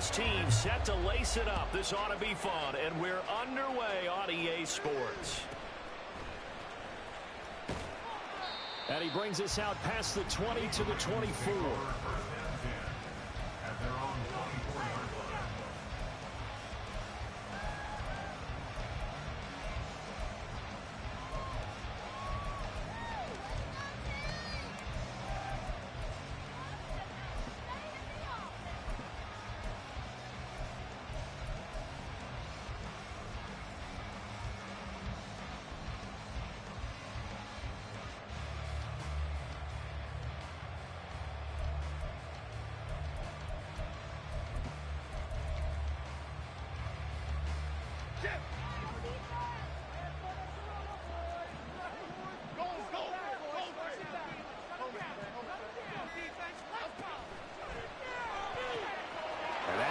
this team set to lace it up. This ought to be fun, and we're underway on EA Sports. And he brings us out past the 20 to the 24.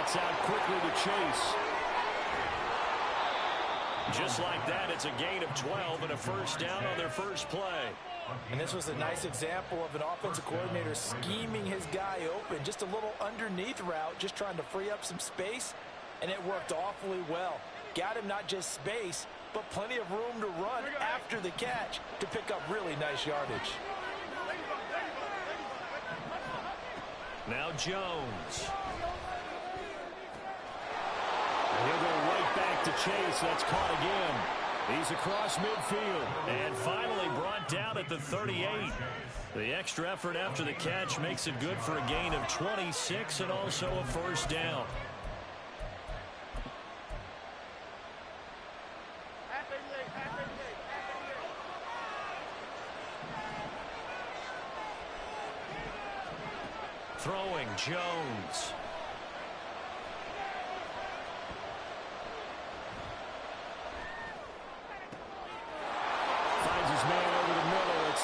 Out quickly to Chase. Just like that, it's a gain of 12 and a first down on their first play. And this was a nice example of an offensive coordinator scheming his guy open. Just a little underneath route, just trying to free up some space, and it worked awfully well. Got him not just space, but plenty of room to run after the catch to pick up really nice yardage. Now Jones. He'll go right back to Chase. That's caught again. He's across midfield and finally brought down at the 38. The extra effort after the catch makes it good for a gain of 26 and also a first down. Throwing Jones.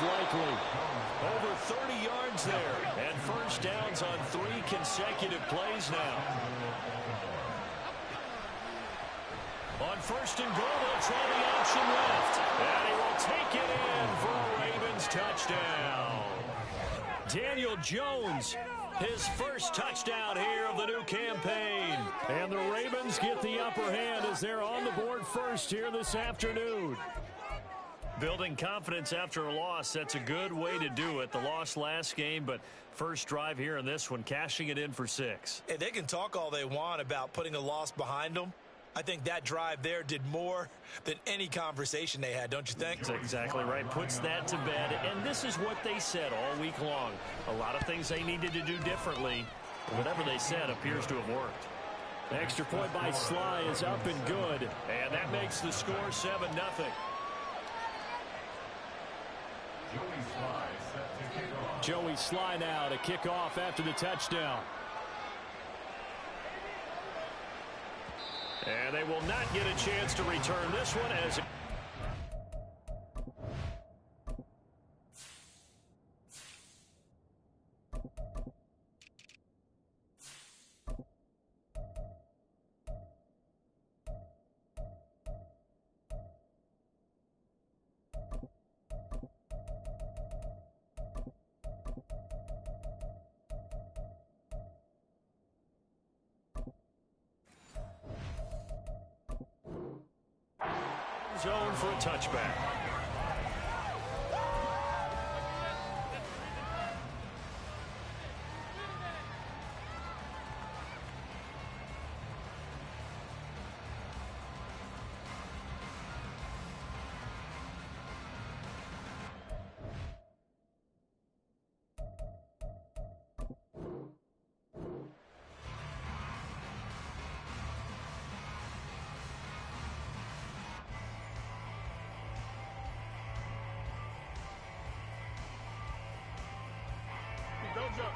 Likely over 30 yards there, and first downs on 3 consecutive plays now. On first and goal, they'll try the option left, and he will take it in for a Ravens touchdown. Daniel Jones, his first touchdown here of the new campaign, and the Ravens get the upper hand as they're on the board first here this afternoon. Building confidence after a loss, that's a good way to do it. The loss last game, but first drive here in this one, cashing it in for 6. Hey, they can talk all they want about putting a loss behind them. I think that drive there did more than any conversation they had, don't you think? That's exactly right. Puts that to bed, and this is what they said all week long. A lot of things they needed to do differently. Whatever they said appears to have worked. The extra point by Sly is up and good, and that makes the score 7-0. Joey Sly now to kick off after the touchdown. And they will not get a chance to return this one as zone for a touchback.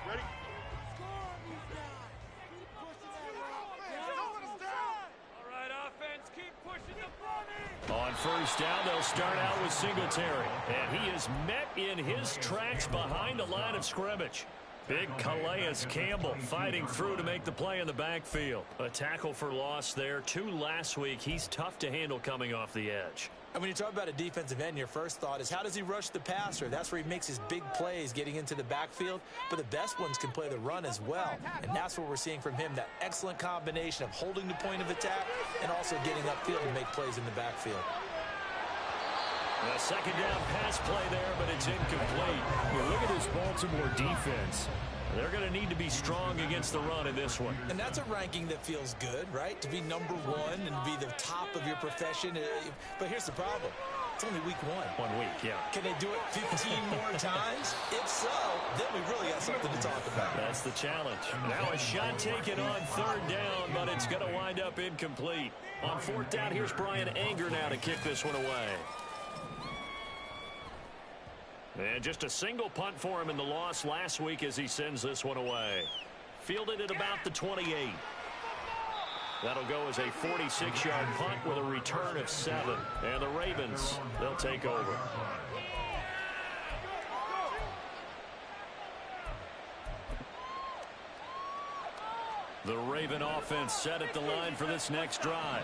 Ready? All right, offense, keep pushing the ball. On first down, they'll start out with Singletary, and he is met in his tracks behind the line of scrimmage. Big Calais Campbell fighting through to make the play in the backfield. A tackle for loss there. 2 last week. He's tough to handle coming off the edge. And when you talk about a defensive end, your first thought is how does he rush the passer? That's where he makes his big plays getting into the backfield. But the best ones can play the run as well. And that's what we're seeing from him, that excellent combination of holding the point of attack and also getting upfield to make plays in the backfield. A second down pass play there, but it's incomplete. Well, look at this Baltimore defense. They're going to need to be strong against the run in this one. And that's a ranking that feels good, right? To be number 1 and be the top of your profession. But here's the problem. It's only week 1. 1 week, yeah. Can they do it 15 more times? If so, then we really got something to talk about. That's the challenge. Now a shot taken on 3rd down, but it's going to wind up incomplete. On 4th down, here's Brian Anger now to kick this one away. And just a single punt for him in the loss last week as he sends this one away. Fielded at about the 28. That'll go as a 46-yard punt with a return of 7. And the Ravens, they'll take over. The Raven offense set at the line for this next drive.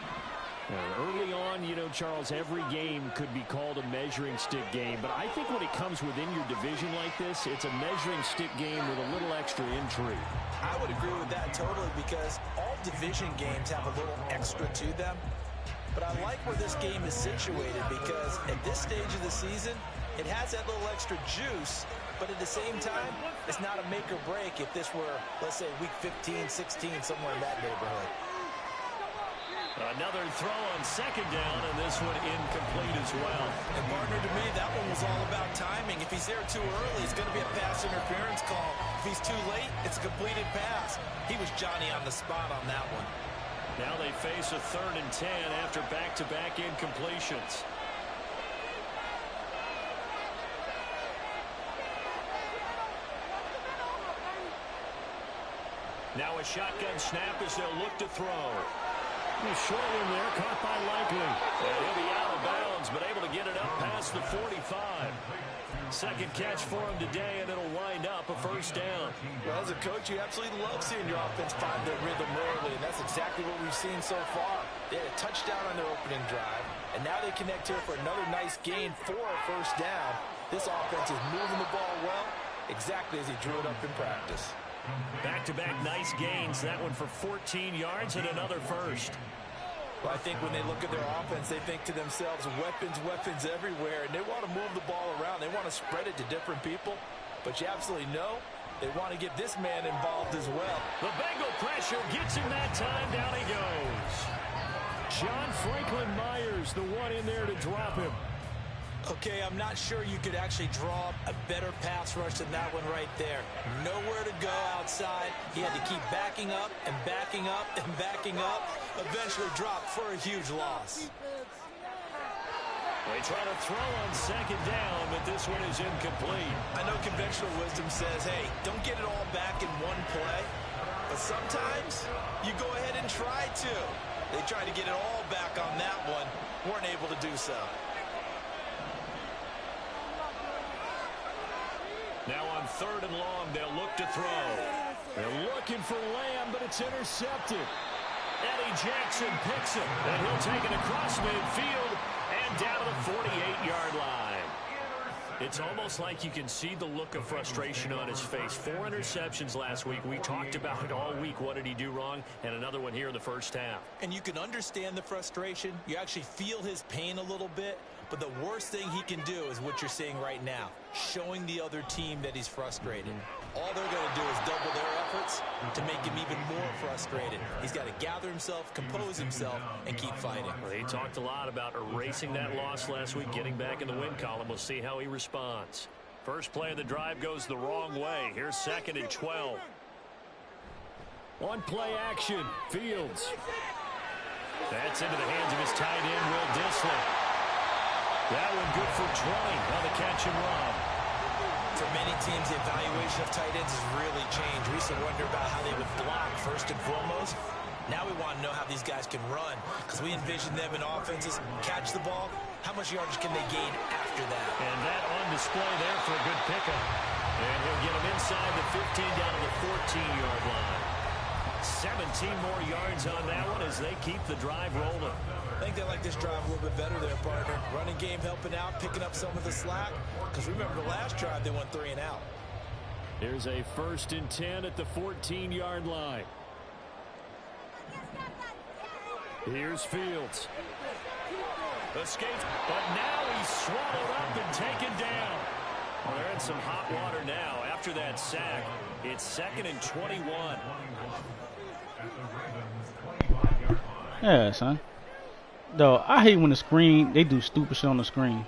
Early on, you know, Charles, every game could be called a measuring stick game. But I think when it comes within your division like this, it's a measuring stick game with a little extra intrigue. I would agree with that totally because all division games have a little extra to them. But I like where this game is situated because at this stage of the season, it has that little extra juice. But at the same time, it's not a make or break if this were, let's say, week 15, 16, somewhere in that neighborhood. Another throw on 2nd down, and this one incomplete as well. And partner, to me, that one was all about timing. If he's there too early, it's going to be a pass interference call. If he's too late, it's a completed pass. He was Johnny on the spot on that one. Now they face a 3rd and 10 after back-to-back incompletions. Now a shotgun snap as they'll look to throw. He's short one there, caught by Likely. And he'll be out of bounds, but able to get it up past the 45. Second catch for him today, and it'll wind up a 1st down. Well, as a coach, you absolutely love seeing your offense find their rhythm early, and that's exactly what we've seen so far. They had a touchdown on their opening drive, and now they connect here for another nice gain for a 1st down. This offense is moving the ball well, exactly as he drew it up in practice. Back-to-back nice gains. That one for 14 yards and another 1st. Well, I think when they look at their offense, they think to themselves, weapons everywhere, and they want to move the ball around. They want to spread it to different people, but you absolutely know they want to get this man involved as well. The Bengal pressure gets him that time. Down he goes. John Franklin Myers, the one in there to drop him. Okay, I'm not sure you could actually draw a better pass rush than that one right there. Nowhere to go outside. He had to keep backing up and backing up and backing up. Eventually dropped for a huge loss. They try to throw on 2nd down, but this one is incomplete. I know conventional wisdom says, hey, don't get it all back in one play. But sometimes you go ahead and try to. They tried to get it all back on that one. Weren't able to do so. Now on 3rd and long, they'll look to throw. They're looking for Lamb, but it's intercepted. Eddie Jackson picks it, and he'll take it across midfield and down to the 48-yard line. It's almost like you can see the look of frustration on his face. 4 interceptions last week. We talked about it all week. What did he do wrong? And another one here in the 1st half. And you can understand the frustration. You actually feel his pain a little bit. But the worst thing he can do is what you're seeing right now, showing the other team that he's frustrated. All they're going to do is double their efforts to make him even more frustrated. He's got to gather himself, compose himself, and keep fighting. Well, he talked a lot about erasing that loss last week, getting back in the win column. We'll see how he responds. First play of the drive goes the wrong way. Here's 2nd and 12. On play action, Fields. That's into the hands of his tight end, Will Dissly. That one good for 20 on the catch and run. For many teams, the evaluation of tight ends has really changed. We used to wonder about how they would block first and foremost. Now we want to know how these guys can run because we envision them in offenses, catch the ball. How much yardage can they gain after that? And that on display there for a good pickup. And he'll get him inside the 15 down to the 14-yard line. 17 more yards on that one as they keep the drive rolling. I think they like this drive a little bit better there, partner. Running game helping out, picking up some of the slack. Because remember the last drive, they went 3 and out. Here's a 1st and 10 at the 14-yard line. Here's Fields. Escapes, but now he's swallowed up and taken down. Well, they're in some hot water now after that sack. It's 2nd and 21. Yeah, son. Though, I hate when the screen, they do stupid shit on the screen.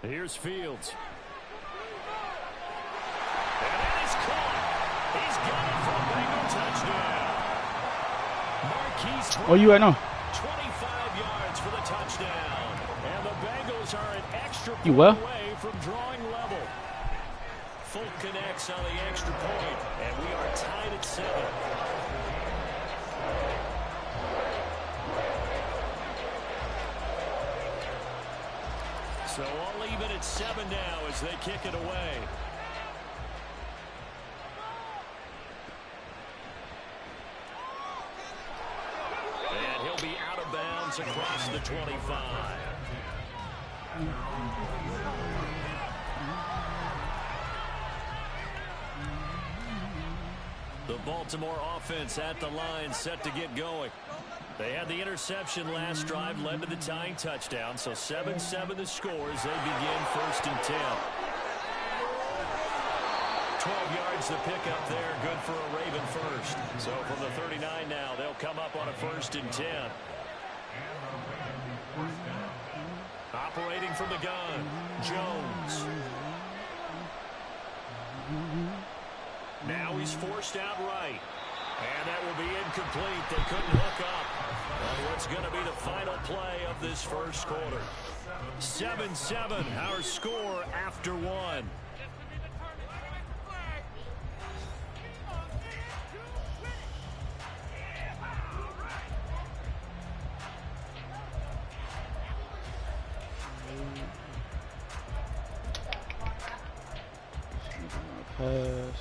Here's Fields. And that is caught. He's got it for a Bengal touchdown. Marquise Oh, you right now? 25 yards for the touchdown. And the Bengals are an extra You point well? away from drawing level. Folk connects on the extra point, and we are tied at 7. So all even at 7 now as they kick it away. And he'll be out of bounds across the 25. The Baltimore offense at the line, set to get going. They had the interception last drive, led to the tying touchdown. So 7-7 the score as they begin 1st and 10. 12 yards the pickup there, good for a Raven first. So from the 39 now, they'll come up on a 1st and 10. Operating from the gun, Jones. Now he's forced out right. And that will be incomplete. They couldn't hook up on what's going to be the final play of this first quarter. 7-7, our score after 1. Pass.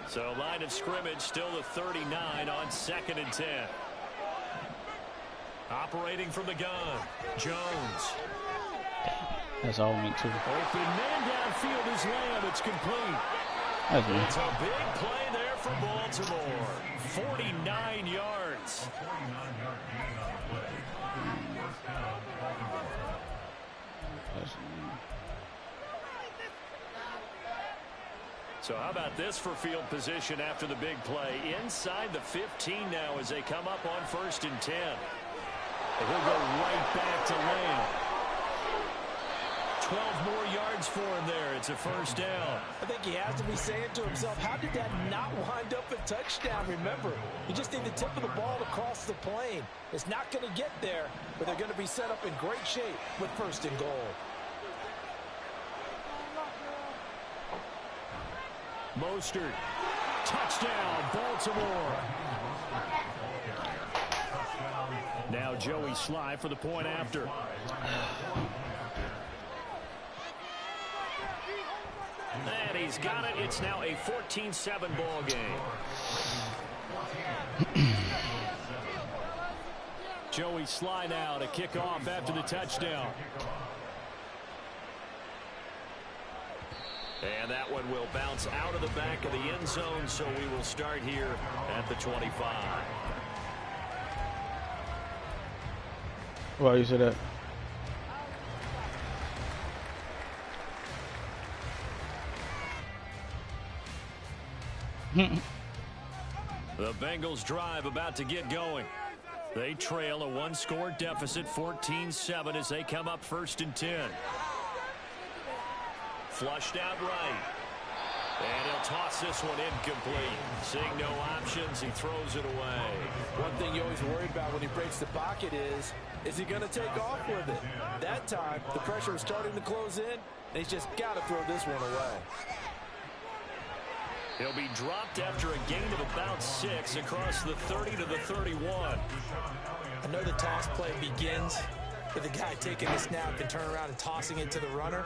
So line of scrimmage still the 39 on 2nd and 10. Operating from the gun, Jones. That's all we need to. Open man downfield is Lamb. It's complete. That's me. It's a big play there for Baltimore. 49 yards. So how about this for field position after the big play? Inside the 15 now as they come up on 1st and 10. And he'll go right back to Lamb. 12 more yards for him there. It's a 1st down. I think he has to be saying to himself, how did that not wind up a touchdown? Remember, you just need the tip of the ball to cross the plane. It's not going to get there, but they're going to be set up in great shape with 1st and goal. Mostert, touchdown, Baltimore. Now Joey Sly for the point after. And he's got it. It's now a 14-7 ball game. Joey Sly now to kick off after the touchdown. And that one will bounce out of the back of the end zone, so we will start here at the 25. Why you say that? The Bengals drive about to get going. They trail a 1-score deficit, 14-7 as they come up 1st and 10. Flushed out right. And he'll toss this one incomplete. Seeing no options, he throws it away. One thing you always worry about when he breaks the pocket is he going to take off with it? That time, the pressure is starting to close in, and he's just got to throw this one away. He'll be dropped after a gain of about 6 across the 30 to the 31. I know the toss play begins with the guy taking the snap and turning around and tossing it to the runner.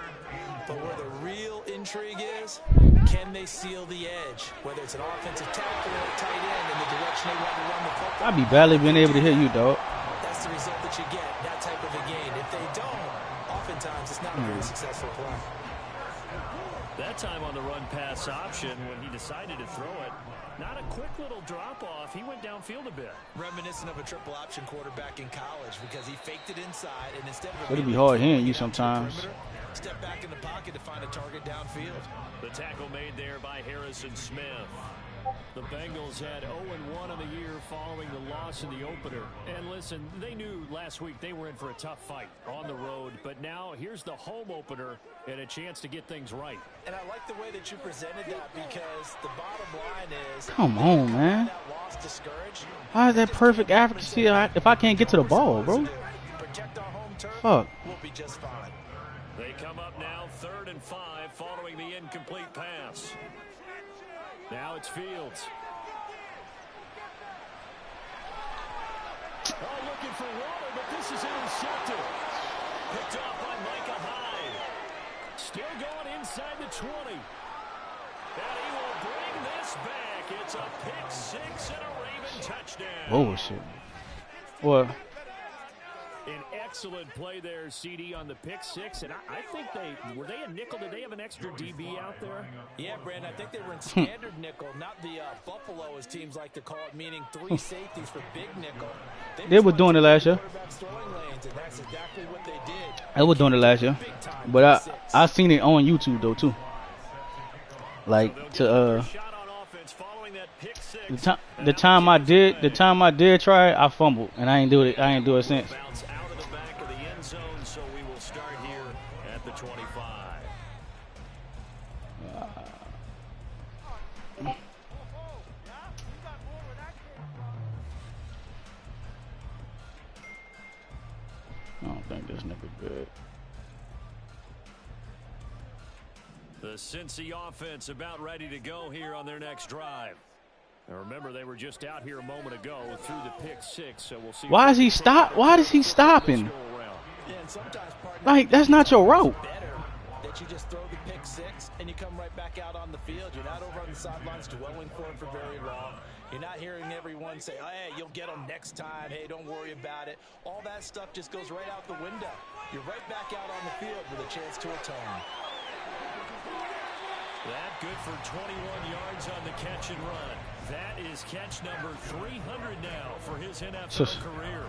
But where the real intrigue is, can they seal the edge? Whether it's an offensive tackle or a tight end in the direction they want to run the football. I be barely being able to hit you, dog. That's the result that you get, that type of a gain. If they don't, oftentimes it's not a very successful play. That time on the run-pass option when he decided to throw it. Not a quick little drop-off. He went downfield a bit. Reminiscent of a triple option quarterback in college because he faked it inside and instead of It'll be hard hearing you sometimes. Step back in the pocket to find a target downfield. The tackle made there by Harrison Smith. The Bengals had 0-1 on the year following the loss in the opener. And listen, they knew last week they were in for a tough fight on the road. But now here's the home opener and a chance to get things right. And I like the way that you presented that because the bottom line is... Come on, man. How is that perfect accuracy if I can't get to the ball, bro? Fuck. We'll be just fine. They come up now 3rd and 5 following the incomplete pass. Now it's Fields. Oh, looking for water, but this is intercepted. Picked off by Micah Hyde. Still going inside the 20. And he will bring this back. It's a pick 6 and a Raven touchdown. Oh, shit. What? An excellent play there, CD, on the pick 6. And I think were they a nickel? Did they have an extra DB out there? Yeah, Brandon, I think they were in standard nickel, not the Buffalo, as teams like to call it, meaning 3 safeties for big nickel. They were doing it last year. Lanes, and that's exactly what they did. They were doing it last year. But I seen it on YouTube, though, too. Like, to, the time I did try it, I fumbled, and I ain't do it since. Out of the back of the end zone, so we will start here at the 25. I don't think this nigga good. The Cincy offense about ready to go here on their next drive. Now remember, they were just out here a moment ago through the pick 6, so we'll see. Why is he stop? Why is he stopping? Like, that's not your route. That you just throw the pick 6 and you come right back out on the field. You're not over on the sidelines dwelling for it for very long. You're not hearing everyone say, hey, you'll get them next time. Hey, don't worry about it. All that stuff just goes right out the window. You're right back out on the field with a chance to atone. That good for 21 yards on the catch and run. That is catch number 300 now for his NFL career.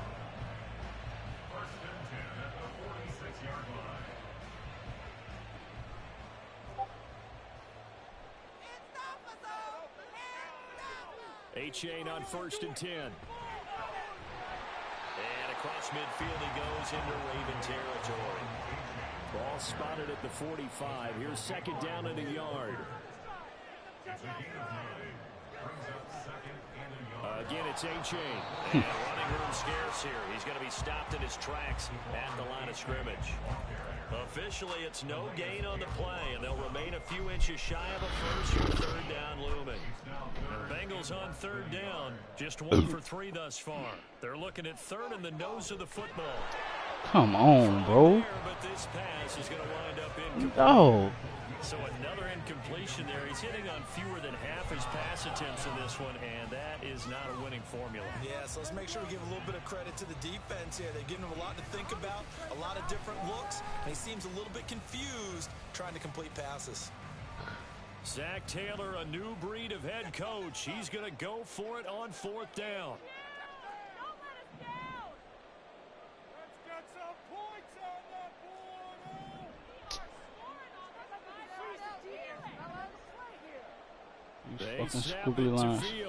Achane on 1st and 10. And across midfield he goes into Raven territory. Ball spotted at the 45. Here's 2nd down and a yard. Again, it's Achane. And running room scarce here. He's going to be stopped in his tracks at the line of scrimmage. Officially, it's no gain on the play, and they'll remain a few inches shy of a first or 3rd down looming. The Bengals on 3rd down, just 1 for 3 thus far. They're looking at 3rd in the nose of the football. Come on, bro. But this pass is going to wind up incomplete. No. So another incompletion there. He's hitting on fewer than half his pass attempts in this one, and that is not a winning formula. Yeah, so let's make sure we give a little bit of credit to the defense here. They've given him a lot to think about, a lot of different looks, and he seems a little bit confused trying to complete passes. Zach Taylor, a new breed of head coach. He's going to go for it on 4th down. These fucking squiggly lines. Able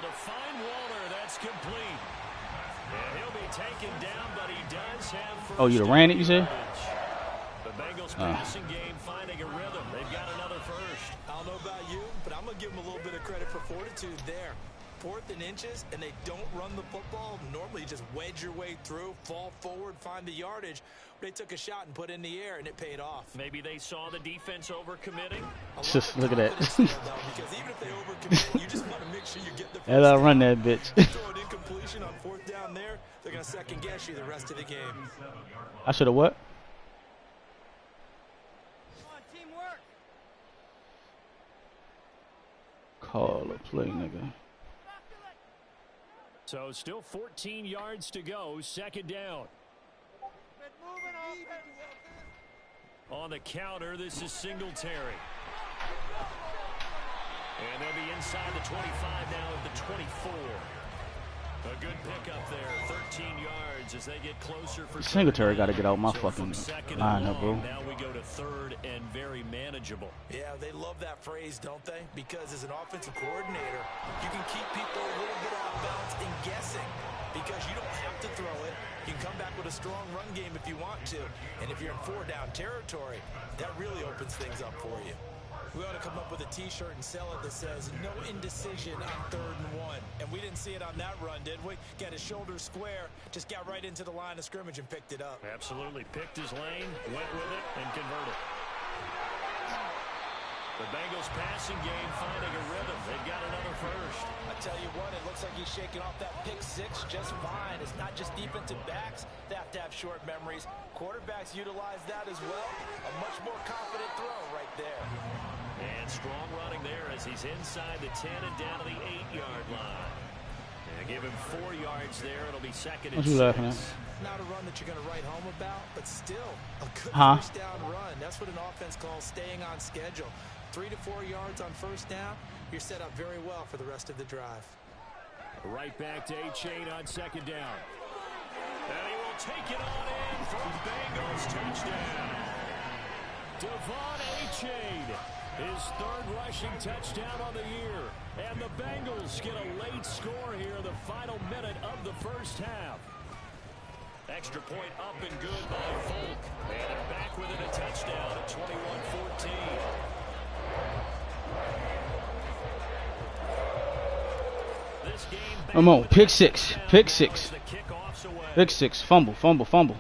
to find Waller. That's complete. And he'll be taken down, but he does have first. Oh, you ran it, you said? The Bengals passing game finding a rhythm. They've got another first. I don't know about you, but I'm going to give them a little bit of credit for fortitude there. 4th and inches and they don't run the football, normally you just wedge your way through, fall forward, find the yardage. They took a shot and put it in the air, and it paid off. Maybe they saw the defense overcommitting. Just look at that. Because even if they overcommit, you just want to make sure you get the first And I'll run down. that bitch. Throw an incompletion on 4th down there, they're going to second guess you the rest of the game. I should have what? Come on, teamwork. Call a play, nigga. So still 14 yards to go. Second down. Get moving, offense. On the counter, this is Singletary. And they'll be inside the 25 now at the 24. A good pickup there, 13 yards as they get closer for Singletary got to get out my so fucking from second line and up, bro. long, now we go to 3rd and very manageable. Yeah, they love that phrase, don't they? Because as an offensive coordinator, you can keep people a little bit off balance and guessing because you don't have to throw it. You can come back with a strong run game if you want to. And if you're in 4-down territory, that really opens things up for you. We ought to come up with a T-shirt and sell it that says, no indecision on 3rd and 1. And we didn't see it on that run, did we? Got his shoulders square, just got right into the line of scrimmage and picked it up. Absolutely. Picked his lane, went with it, and converted. The Bengals passing game finding a rhythm. They've got another first. I tell you what, it looks like he's shaking off that pick 6 just fine. It's not just defensive backs that have to have short memories. Quarterbacks utilize that as well. A much more confident throw right there. And strong running there as he's inside the 10 and down to the 8-yard line. And give him 4 yards there. It'll be second and What you 6. laughing at? Not a run that you're going to write home about, but still a good Huh? first down run. That's what an offense calls staying on schedule. 3 to 4 yards on first down. You're set up very well for the rest of the drive. Right back to A-Chain on second down. And he will take it on in for Bengals touchdown. Devon A-Chain, his 3rd rushing touchdown on the year. And the Bengals get a late score here in the final minute of the first half. Extra point up and good by Folk. And back with it a touchdown at 21-14. This game Come on, pick 6. Pick 6. the kickoffs away. Pick 6. Fumble, fumble, fumble.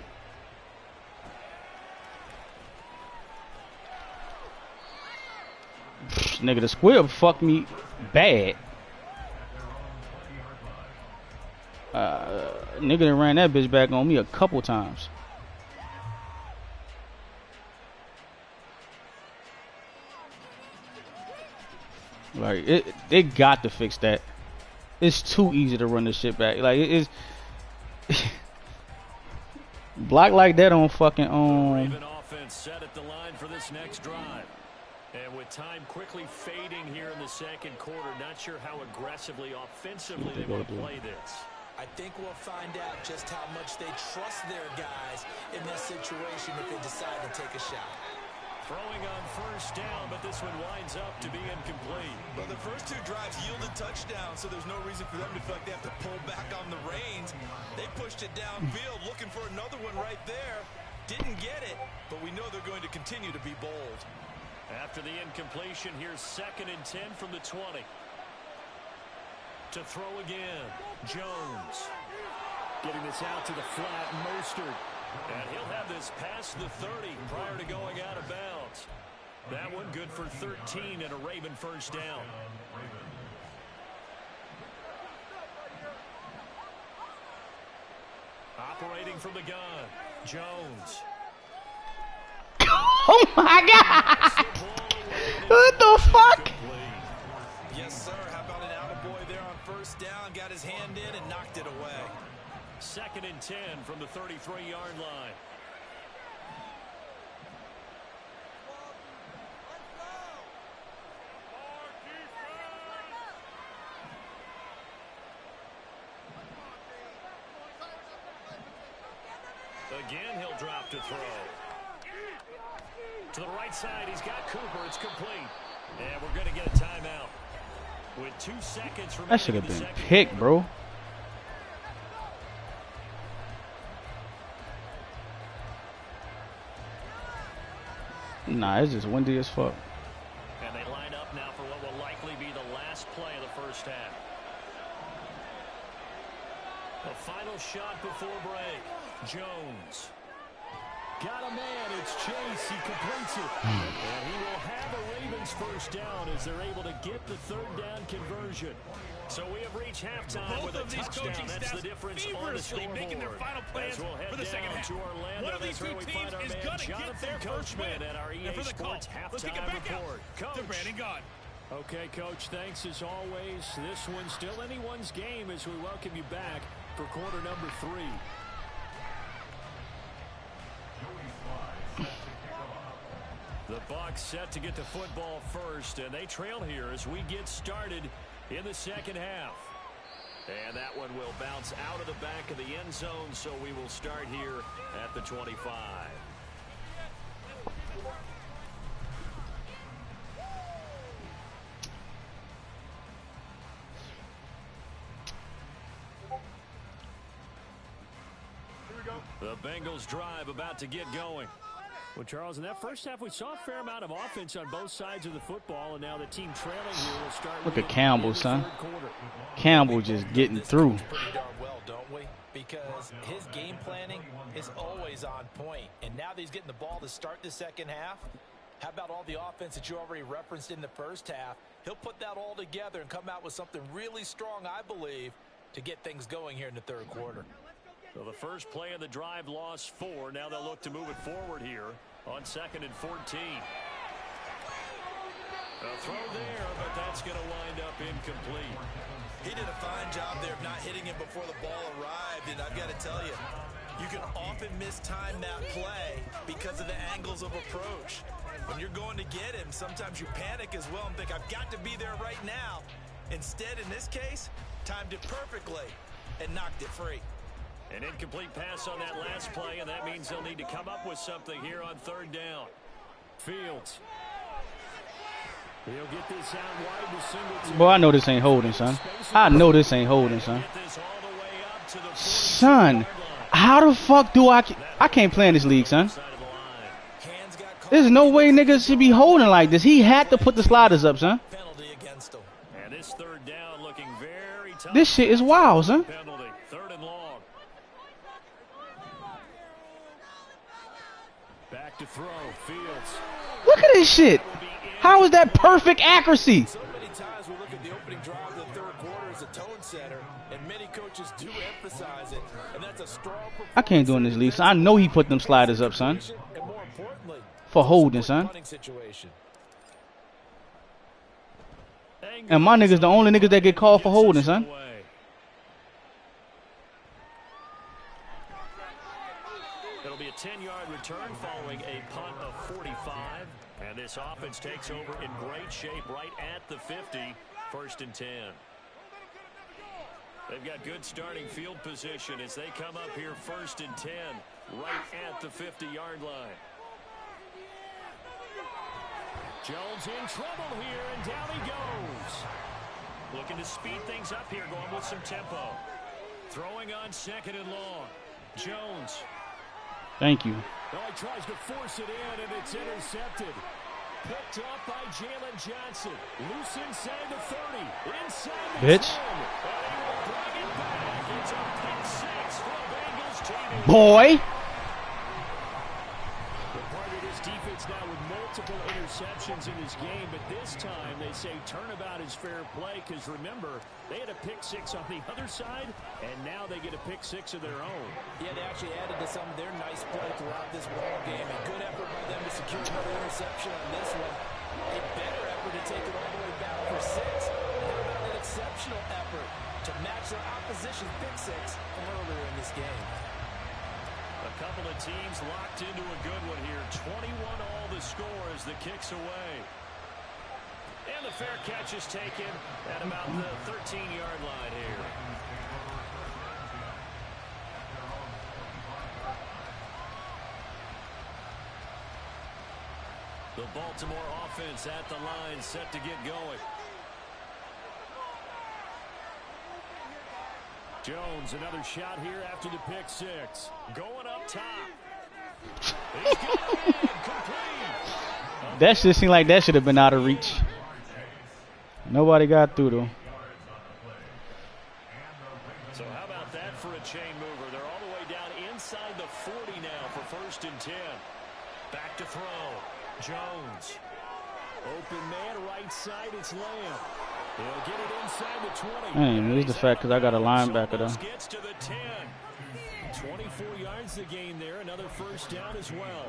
Nigga, the squib fucked me bad. Nigga done ran that bitch back on me a couple times. Like, they got to fix that. It's too easy to run this shit back. Like, it is. Block like that on fucking Raven offense set at the line for this next drive. And with time quickly fading here in the second quarter, not sure how aggressively, offensively they want to play this. I think we'll find out just how much they trust their guys in this situation if they decide to take a shot. Throwing on first down, but this one winds up to be incomplete. Well, the first 2 drives yielded touchdowns, so there's no reason for them to feel like they have to pull back on the reins. They pushed it downfield, looking for another one right there. Didn't get it, but we know they're going to continue to be bold. After the incompletion, here's 2nd and 10 from the 20. To throw again, Jones. Getting this out to the flat, Mostert. And he'll have this past the 30 prior to going out of bounds. That one good for 13 and a Raven first down. Operating from the gun, Jones. Oh my god! What the fuck? Yes, sir. How about an attaboy there on first down? Got his hand in and knocked it away. 2nd and 10 from the 33-yard line. Again, he'll drop to throw. To the right side, he's got Cooper. It's complete. And we're going to get a timeout. With 2 seconds remaining. That should have been picked, bro. Nah, it's just windy as fuck. And they line up now for what will likely be the last play of the first half. A final shot before break. Jones. Got a man. It's Chase. He completes it. And he will have a Ravens first down as they're able to get the third down conversion. So we have reached halftime with a touchdown. That's the difference on the scoreboard. Making their final plans we'll head for the second half. to Orlando. One of these two teams is going to get their first win. At our EA And for the call, Sports let's kick it halftime back report. out to Brandon Gaudin. Okay, Coach, thanks as always. This one's still anyone's game as we welcome you back for quarter number 3. The Bucs set to get the football first, and they trail here as we get started in the second half. And that one will bounce out of the back of the end zone, so we will start here at the 25. The Bengals drive about to get going. Well, Charles, in that first half, we saw a fair amount of offense on both sides of the football, and now the team trailing here will start. Look at Campbell, son. Campbell just getting through. Pretty darn well, don't we? Because his game planning is always on point, and now that he's getting the ball to start the second half, how about all the offense that you already referenced in the first half? He'll put that all together and come out with something really strong, I believe, to get things going here in the third quarter. So the first play of the drive lost 4. Now they'll look to move it forward here on 2nd and 14. A throw there, but that's going to wind up incomplete. He did a fine job there of not hitting him before the ball arrived, and I've got to tell you, you can often mistime that play because of the angles of approach. When you're going to get him, sometimes you panic as well and think, I've got to be there right now. Instead, in this case, timed it perfectly and knocked it free. An incomplete pass on that last play, and that means they'll need to come up with something here on 3rd down. Fields. He'll get this out wide to Singleton. Boy, I know this ain't holding, son. I know this ain't holding, son. Son, how the fuck do I can't play in this league, son. There's no way niggas should be holding like this. He had to put the sliders up, son. And this 3rd down looking very tough. This shit is wild, son. Penalty. 3rd and long. Back to throw. Fields. Look at this shit. How is that perfect accuracy? So many times we look at the opening drive of the third quarter as a tone setter, and many coaches do emphasize it, and that's a strong performance. I can't do in this league, son. I know he put them sliders up, son. And more importantly, for holding, son. And my niggas the only niggas that get called for holding, son. It'll be a 10-yard return following a punt of 45. And this offense takes over in great shape right at the 50. 1st and 10. They've got good starting field position as they come up here 1st and 10 right at the 50-yard line. Jones in trouble here, and down he goes. Looking to speed things up here, going with some tempo. Throwing on 2nd and long. Jones. Thank you. Oh, he tries to force it in, and it's intercepted. Picked up by Jalen Johnson. Loose inside the 30. Inside the 10. Bitch. And he will bring it back. It's a pick 6 for the Bengals team. Boy. They're part of this defense now with multiple interceptions in his game, but this time they say turnabout is fair play because, remember, they had a pick 6 on the other side, and now they get a pick 6 of their own. Yeah, they actually added to some of their nice play throughout this ball game. A good effort by them to secure another interception on this one. A better effort to take it all the way back for 6. And how about an exceptional effort to match their opposition's pick 6 from earlier in this game? A couple of teams locked into a good one here. 21 all the score as the kick's away. And the fair catch is taken at about the 13-yard line here. The Baltimore offense at the line set to get going. Jones, another shot here after the pick 6. Going up top. He's got it in, complete. That shit seemed like that should have been out of reach. Nobody got through though. So how about that for a chain mover? They're all the way down inside the 40 now for 1st and 10. Back to throw. Jones. Open man right side. It's Lamb. He'll get it inside the 20. I ain't use the fact because I got a linebacker there. Gets to the 10. 24 yards to gain there. Another 1st down as well.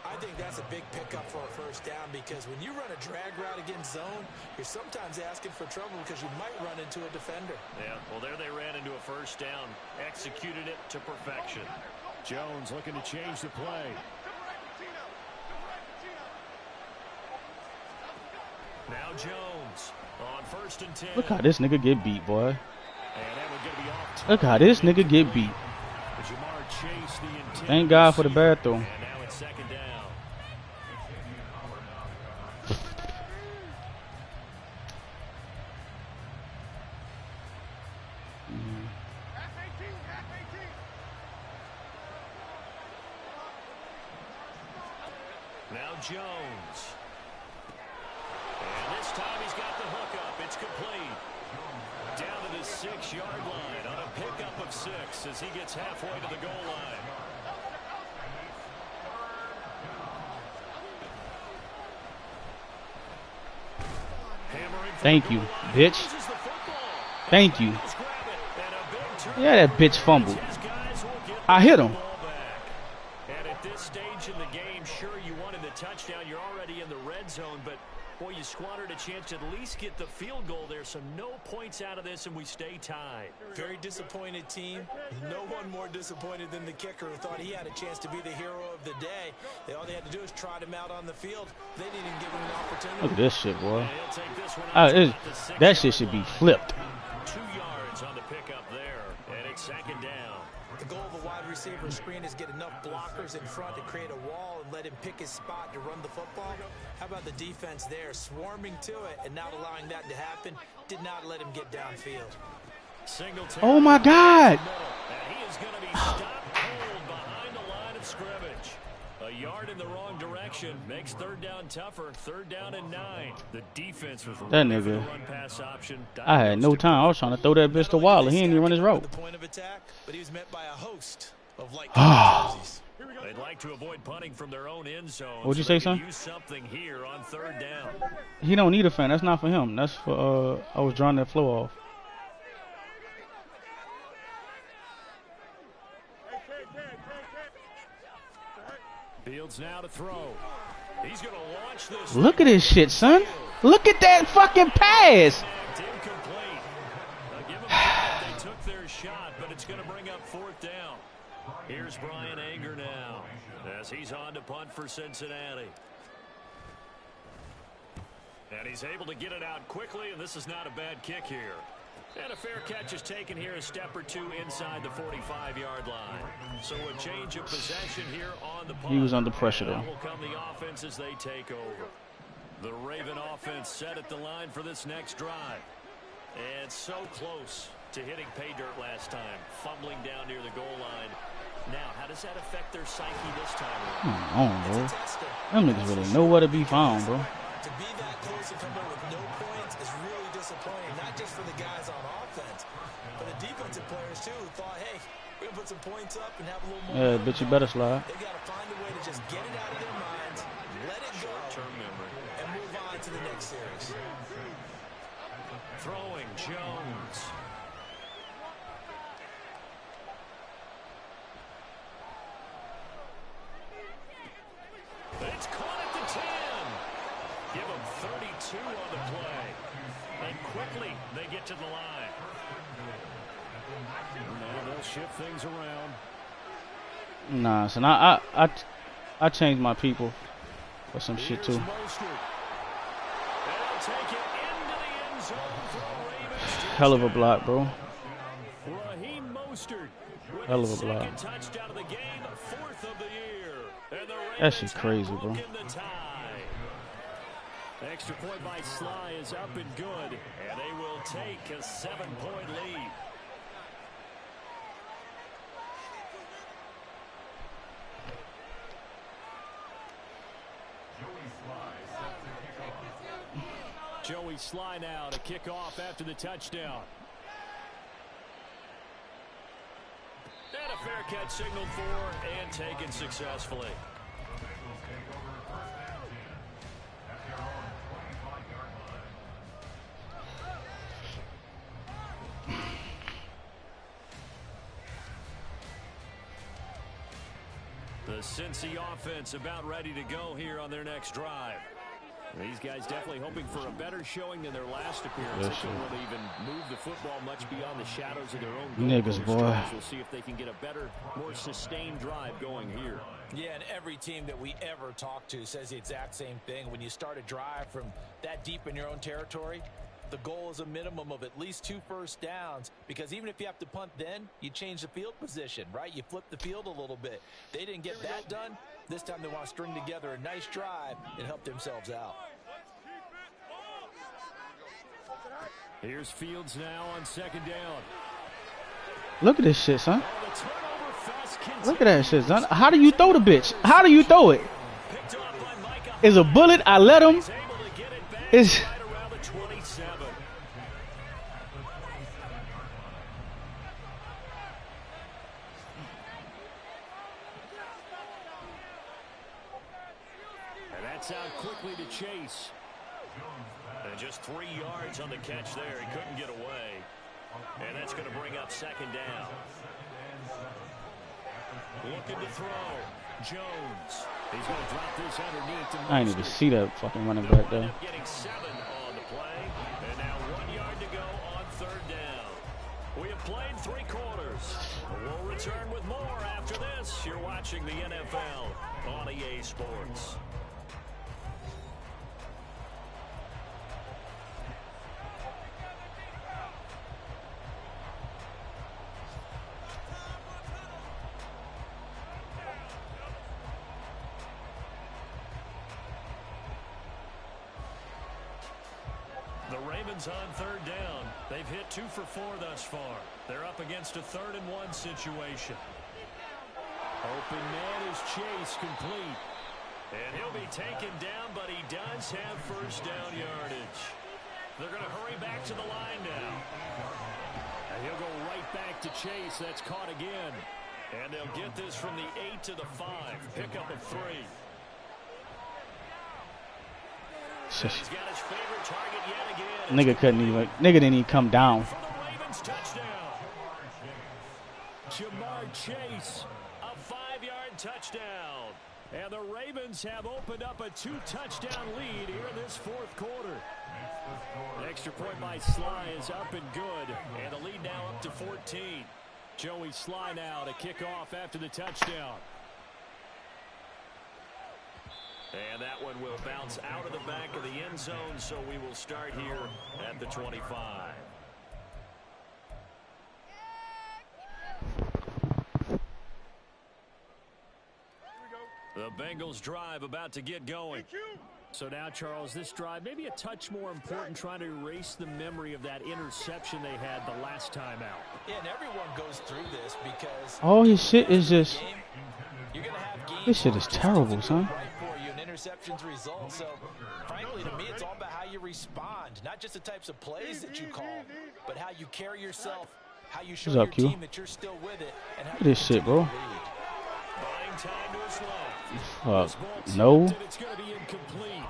I think that's a big pickup for a 1st down because when you run a drag route against zone, you're sometimes asking for trouble because you might run into a defender. Yeah, well, there they ran into a 1st down. Executed it to perfection. Jones looking to change the play. Now Jones on 1st and 10. Look how this nigga get beat, boy. And that one's gonna be off. Look how this nigga get beat. Jamar Chase, the Thank God for the bathroom. And now it's 2nd down. Now Jones. And this time he's got the hookup. It's complete. Down to the 6-yard line on a pickup of 6 as he gets halfway to the goal line. Thank you, bitch. Thank you. Yeah, that bitch fumbled. I hit him. And at this stage in the game, sure, you wanted the touchdown. You're already in the red zone, but boy, you squandered a chance to at least get the field goal there. So no points out of this, and we stay tied. Very disappointed team. No one more disappointed than the kicker who thought he had a chance to be the hero of the day. All they had to do is trot him out on the field. They didn't even give him an opportunity. Look at this shit, boy. That shit should be flipped. 2 yards on the pickup there, and it's 2nd down. The goal of a wide receiver screen is get enough blockers in front to create a wall and let him pick his spot to run the football. How about the defense there, swarming to it and not allowing that to happen? Did not let him get downfield. Oh my God! And he is going to be stopped cold behind the line of scrimmage. A yard in the wrong direction makes 3rd down tougher. 3rd down and 9. The defense was that ready nigga. for the run pass option. I had no time. I was trying to throw that bitch to Waller. He didn't even run his route. The point of attack, but he was met by a host of light jerseys. They'd like to avoid punting from their own end zone. What'd you say, son? Use something here on 3rd down. He don't need a fan. That's not for him. That's for I was drawing that flow off. Fields now to throw. He's going to launch this. Look at this shit, son. Look at that fucking pass. Incomplete. Give them credit. They took their shot, but it's going to bring up 4th down. Here's Brian Anger now as he's on to punt for Cincinnati. And he's able to get it out quickly, and this is not a bad kick here. And a fair catch is taken here a step or two inside the 45-yard line. So a change of possession here on the punt. He was under pressure, though. And will come the offense as they take over. The Raven offense set at the line for this next drive. And so close to hitting pay dirt last time. Fumbling down near the goal line. Now, how does that affect their psyche this time around? Bro. Them niggas really nowhere to be found, bro. To be that close and come away with no points is really disappointing, not just for the guys on offense, but the defensive players, too, who thought, hey, we're going to put some points up and have a little more. Yeah, bitch, you better slide. They've got to find a way to just get it out of their minds, let it go, and move on to the next series. Throwing Jones. It's caught at the 10. Give them 32 on the play. And quickly they get to the line. Now they'll shift things around. Nah, son, I changed my people for some shit too. Hell of a block, bro. Raheem Mostert. Hell of a block. Touchdown of the game, 4th of the year. That shit's crazy, bro. Extra point by Sly is up and good, and they will take a 7-point lead. Joey Sly now to kick off after the touchdown. fair catch signaled for and taken successfully. The Cincy offense about ready to go here on their next drive. These guys definitely hoping for a better showing than their last appearance. They couldn't really even move the football much beyond the shadows of their own niggas, boy. We'll see if they can get a better, more sustained drive going here. Yeah, and every team that we ever talk to says the exact same thing. When you start a drive from that deep in your own territory, the goal is a minimum of at least 2 first downs, because even if you have to punt then, you change the field position, right? You flip the field a little bit. They didn't get that done. This time they want to string together a nice drive and help themselves out. Here's Fields now on 2nd down. Look at this shit, son. Look at that shit, son. How do you throw the bitch? How do you throw it? Is a bullet. I let him. Is. Out quickly to Chase. And just 3 yards on the catch there. He couldn't get away. And that's going to bring up 2nd down. Looking to throw. Jones. He's going to drop this underneath. I didn't even see that fucking running back there. Getting 7 on the play. And now 1 yard to go on 3rd down. We have played 3 quarters. We'll return with more after this. You're watching the NFL on EA Sports. The Ravens on 3rd down. They've hit 2 for 4 thus far. They're up against a 3rd and 1 situation. Open man is Chase, complete. And he'll be taken down, but he does have first down yardage. They're going to hurry back to the line now. And he'll go right back to Chase. That's caught again. And they'll get this from the 8 to the 5. Pickup of 3. He's got his favorite target yet again. Nigga didn't even come down. For the Ravens touchdown. Jamar Chase, a 5-yard touchdown. And the Ravens have opened up a 2-touchdown lead here in this 4th quarter. An extra point by Sly is up and good. And the lead now up to 14. Joey Sly now to kick off after the touchdown. And that one will bounce out of the back of the end zone, so we will start here at the 25. The Bengals drive about to get going. So now, Charles, this drive maybe a touch more important, trying to erase the memory of that interception they had the last time out. Yeah, and everyone goes through this because all his shit is just. You're gonna have games This shit is terrible, son. right for you, and interceptions result. So, frankly, to me, it's all about how you respond, not just the types of plays that you call, but how you carry yourself, how you show What's your up, Q? team that you're still with it, and how Look at this shit, bro. Buying time to his left. Fuck. No. It's going to be incomplete.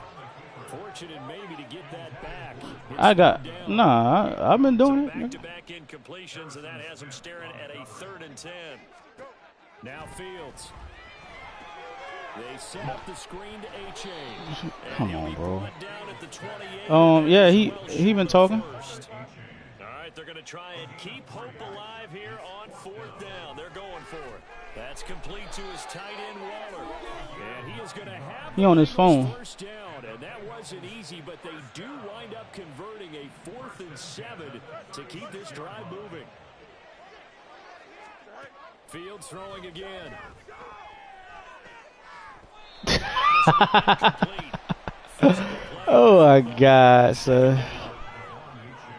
Fortunate maybe to get that back. I got. Nah, I've been doing it. Back-to-back incompletions, and that has him staring at a 3rd and 10. Now Fields. They set up the screen to H.A. Come on, bro. Yeah, he been talking. All right, they're going to try and keep hope alive here on 4th down. They're going for it. That's complete to his tight end, Waller. And he is going to have He on his phone. first down, and that wasn't easy, but they do wind up converting a 4th and 7 to keep this drive moving. Fields throwing again. Oh my God, sir.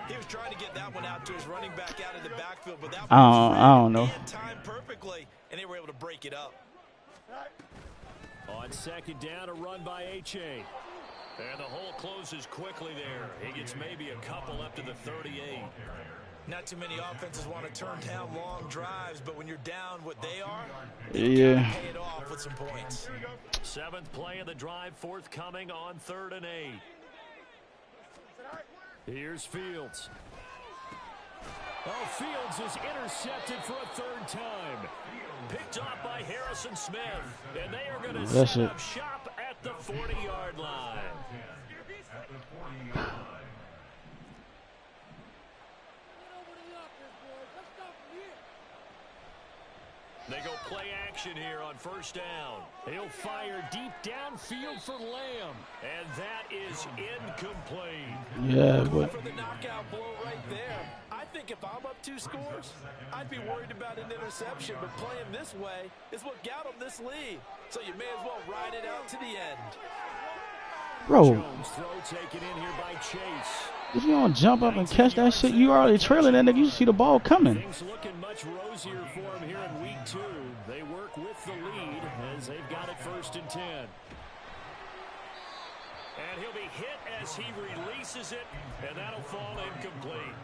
He was trying to get that one out to his running back out of the backfield, but that I don't know. timed perfectly, and they were able to break it up. On 2nd down, a run by H.A. And the hole closes quickly there. He gets maybe a couple up to the 38. Not too many offenses want to turn down long drives, but when you're down what they are, yeah, pay it off with some points. 7th play of the drive forthcoming on 3rd and 8. Here's Fields. Oh, Fields is intercepted for a 3rd time. Picked off by Harrison Smith. And they are going to set up shop at the 40-yard line. They go play action here on 1st down. He'll fire deep downfield for Lamb. And that is incomplete. Yeah, but for the knockout blow right there. I think if I'm up 2 scores, I'd be worried about an interception. But playing this way is what got them this lead. So you may as well ride it out to the end. bro, Jones throw taken in here by Chase. if you don't jump up and catch that shit, you already trailing that nigga. You see the ball coming. Things looking much rosier for him here in week 2. They work with the lead as they've got it 1st and 10. And he'll be hit as he releases it, and that'll fall incomplete.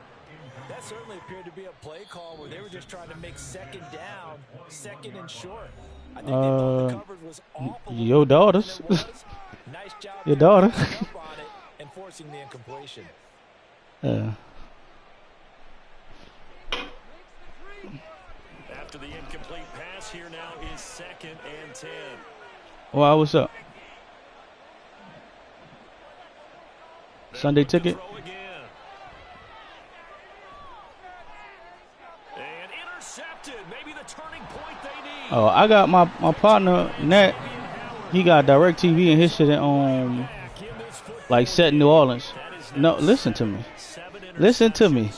That certainly appeared to be a play call where they were just trying to make 2nd down, 2nd and short. I think they thought the coverage was awful. Your daughters. Nice job. Your daughter. Up on it and forcing the incompletion. After the incomplete pass, here now is 2nd and 10. Wow, what's up? Sunday ticket? And intercepted. Maybe the turning point they need. Oh, I got my partner, Nat. He got DirecTV and his shit on, like, set in New Orleans. No, listen to me. Listen to me.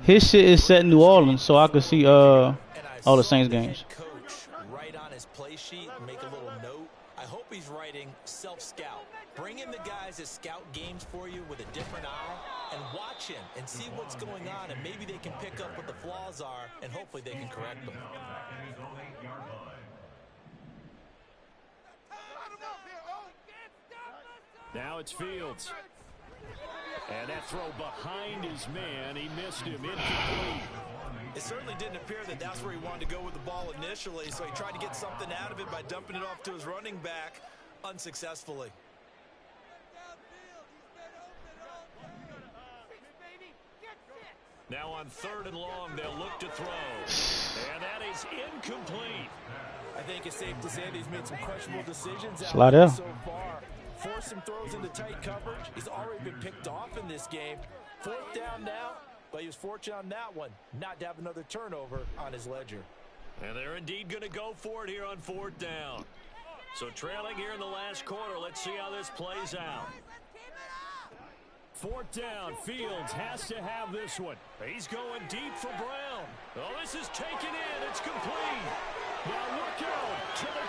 His shit is set in New Orleans, so I could see all the Saints games. Coach write on his play sheet, make a little note. I hope he's writing self-scout. Bring in the guys that scout games for you with a different eye and watch him and see what's going on, and maybe they can pick up what the flaws are, and hopefully they can correct them. Now it's Fields. And that throw behind his man, he missed him, incomplete. It certainly didn't appear that that's where he wanted to go with the ball initially, so he tried to get something out of it by dumping it off to his running back unsuccessfully. Now on 3rd and long, they'll look to throw. And that is incomplete. I think it's safe to say that he's made some questionable decisions Slide out. so far. Forced some throws into tight coverage. He's already been picked off in this game. 4th down now, but he was fortunate on that one not to have another turnover on his ledger. And they're indeed going to go for it here on 4th down. So trailing here in the last quarter, let's see how this plays out. 4th down, Fields has to have this one. He's going deep for Brown. Oh, this is taken in. It's complete. Now look out to the 20.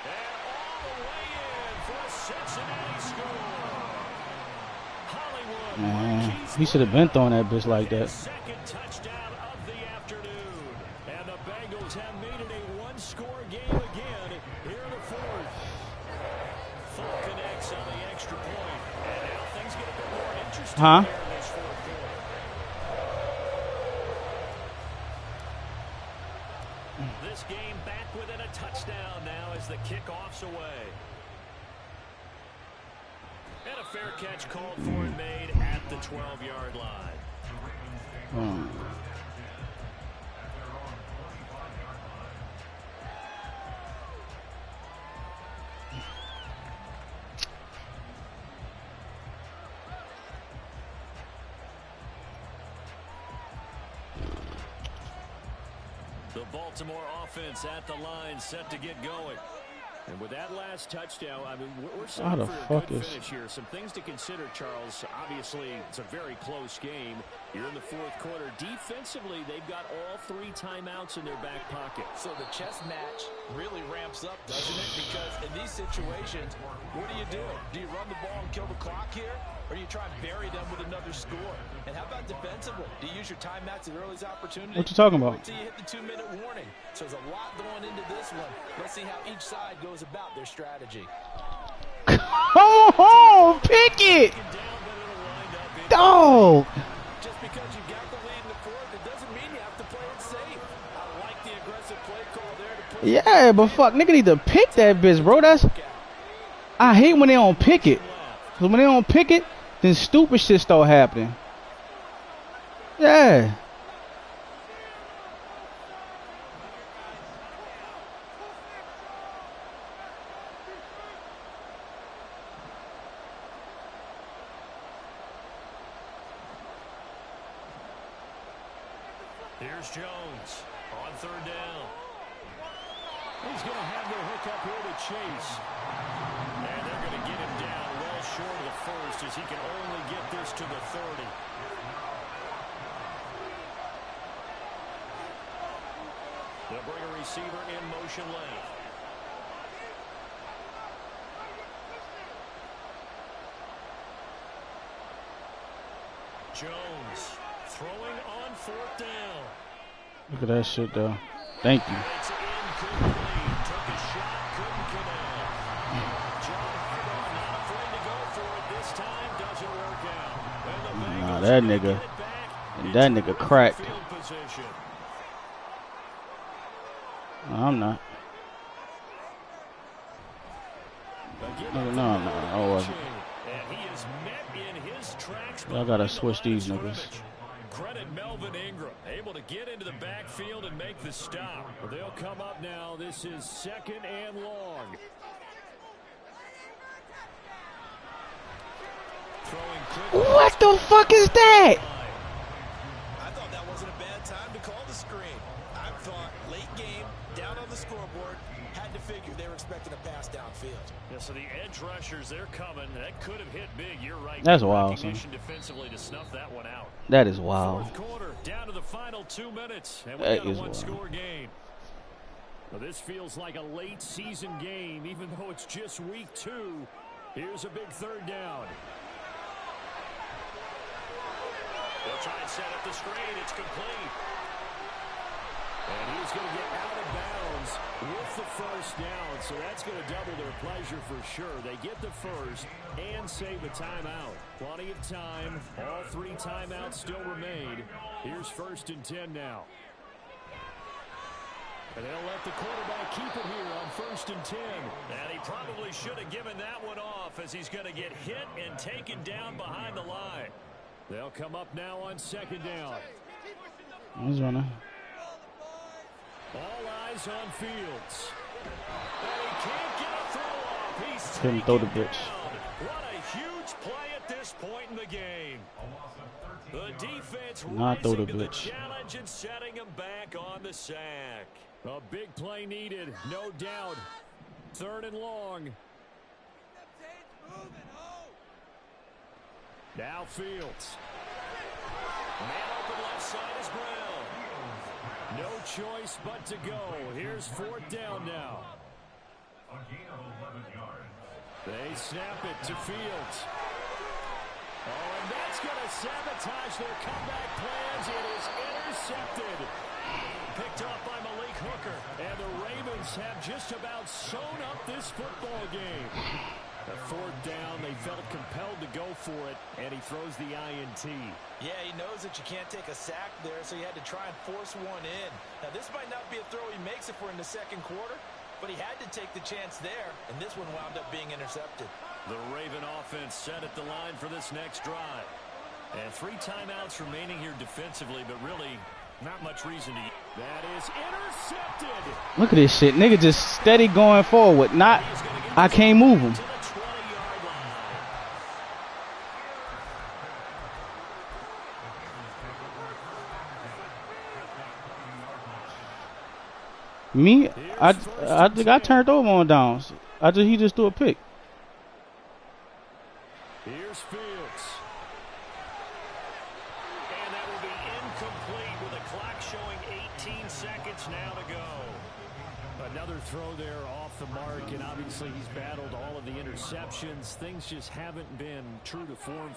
And all the way in for a Cincinnati score. Hollywood. Man, he should have been throwing that bitch like that. 2nd touchdown of the afternoon. And the Bengals have made it a one-score game again here in the 4th. Full connects on the extra point. And now things get a bit more interesting here in this 4th quarter. This game back within a touchdown now as the kickoff's away. And a fair catch called for and made at the 12-yard line. The Baltimore offense at the line, set to get going. And with that last touchdown, I mean, we're set up for a good finish here. Some things to consider, Charles. Obviously, it's a very close game. You're in the 4th quarter. Defensively, they've got all 3 timeouts in their back pocket. So the chess match really ramps up, doesn't it? Because in these situations, what do? Do you run the ball and kill the clock here? Or do you try and bury them with another score? And how about defensively? Do you use your timeouts at earliest opportunity? What you talking about? Until you hit the 2-minute warning. So there's a lot going into this one. Let's see how each side goes about their strategy. Oh, pick it! Dog! because you got the lead in the fourth, it doesn't mean you have to play it safe. I like the aggressive play call there to push. Yeah, but fuck, nigga need to pick that bitch, bro. I hate when they don't pick it. Cause when they don't pick it, then stupid shit start happening. Yeah. Here's Jones on third down. He's going to have their hookup here to Chase. And they're going to get him down well short of the first as he can only get this to the 30. They'll bring a receiver in motion left. Jones throwing on fourth down. Look at that shit, though. Thank you. It's incomplete. Took a shot, couldn't connect. John Harbaugh not afraid to go for it this time. Doesn't work out. Nah, that nigga. That nigga cracked. No, I'm not. No, I wasn't. I gotta switch these niggas. Credit Melvin Ingram, able to get into the backfield and make the stop. They'll come up now. This is second and long. What the fuck is that? I thought that wasn't a bad time to call the screen. I thought late game, down on the scoreboard, had to figure they were expecting a pass downfield. Yeah, so the edge rushers, they're coming. That could have hit big. You're right. That's wild, son. Defensively to snuff that one out. That is wild. Fourth quarter, down to the final 2 minutes, and we That got a is one-score game. Well, this feels like a late season game, even though it's just week 2. Here's a big third down. They'll try and set up the screen. It's complete. And he's going to get out of bounds with the first down, so that's going to double their pleasure for sure. They get the first and save a timeout. Plenty of time. All 3 timeouts still remain. Here's 1st and 10 now. And they'll let the quarterback keep it here on 1st and 10. And he probably should have given that one off as he's going to get hit and taken down behind the line. They'll come up now on 2nd down. He's running. All eyes on Fields. And he can't get a throw off. He's couldn't throw the bitch. What a huge play at this point in the game. The defense Not throw the rising to bitch. the challenge and setting him back on the sack. A big play needed, no doubt. 3rd and long. Now Fields. Man open left side is Brown. No choice but to go. Here's 4th down now. They snap it to Fields. Oh, and that's going to sabotage their comeback plans. It is intercepted. Picked up by Malik Hooker. And the Ravens have just about sewn up this football game. The 4th down, they felt compelled to go for it, and he throws the INT. Yeah, he knows that you can't take a sack there, so he had to try and force one in. Now, this might not be a throw he makes if we're in the 2nd quarter, but he had to take the chance there, and this one wound up being intercepted. The Raven offense set at the line for this next drive. And 3 timeouts remaining here defensively, but really not much reason to. That is intercepted. Look at this shit. Nigga just steady going forward. I can't move him. Me, I think I turned over on downs. He just threw a pick. Here's Fields. And that will be incomplete with the clock showing 18 seconds now to go. Another throw there off the mark, and obviously he's battled all of the interceptions. Things just haven't been true to form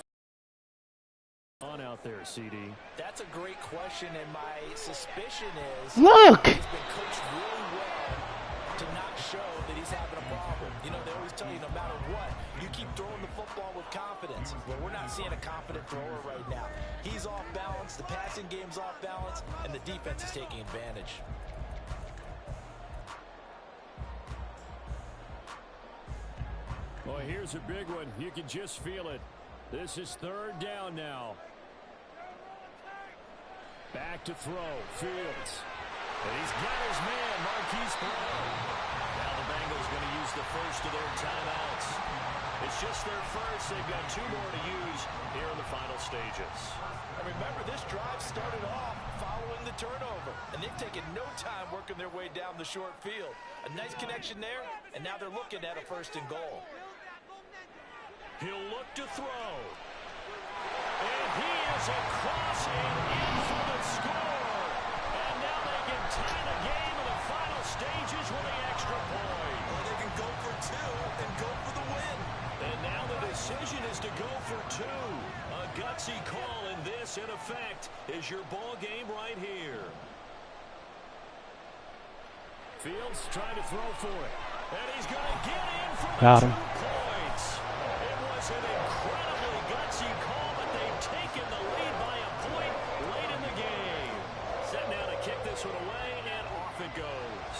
on out there, CD. That's a great question, and my suspicion is look. he's been coached really well to not show that he's having a problem. You know, they always tell you no matter what, you keep throwing the football with confidence. Well, we're not seeing a confident thrower right now. He's off balance, the passing game's off balance, and the defense is taking advantage. Well, here's a big one. You can just feel it. This is 3rd down now. Back to throw. Fields. And he's got his man, Marquise Brown. Now the Bengals going to use the first of their timeouts. It's just their first. They've got 2 more to use here in the final stages. And remember, this drive started off following the turnover, and they've taken no time working their way down the short field. A nice connection there, and now they're looking at a 1st and goal. He'll look to throw. And he is across and in for the score. And now they can tie the game in the final stages with the extra point. Or they can go for 2 and go for the win. And now the decision is to go for 2. A gutsy call, and this, in effect, is your ball game right here. Fields trying to throw for it. And he's going to get in for the Got 2 him. points. It was an incredibly gutsy call, but they've taken the lead by a point late in the game. Set now to kick this one away, and off it goes.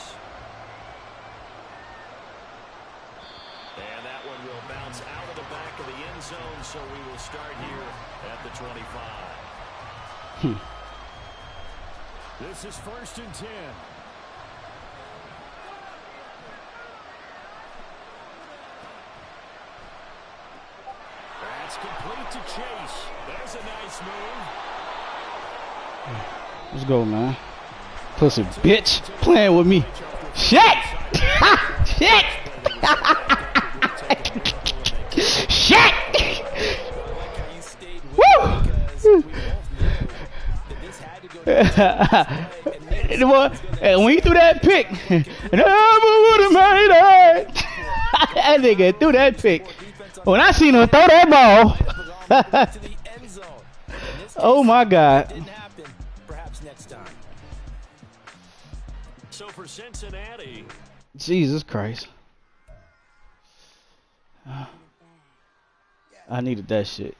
And that one will bounce out of the back of the end zone, so we will start here at the 25. This is 1st and 10. That's complete to Chase. There's a nice move. Let's go, man. Pussy bitch. Playing with me. Shit! Shit! Shit! Woo! When he threw that pick, never would have made it. That nigga threw that pick. When I seen him throw that ball, oh my God. Didn't happen. Perhaps next time. So for Cincinnati, Jesus Christ. I needed that shit.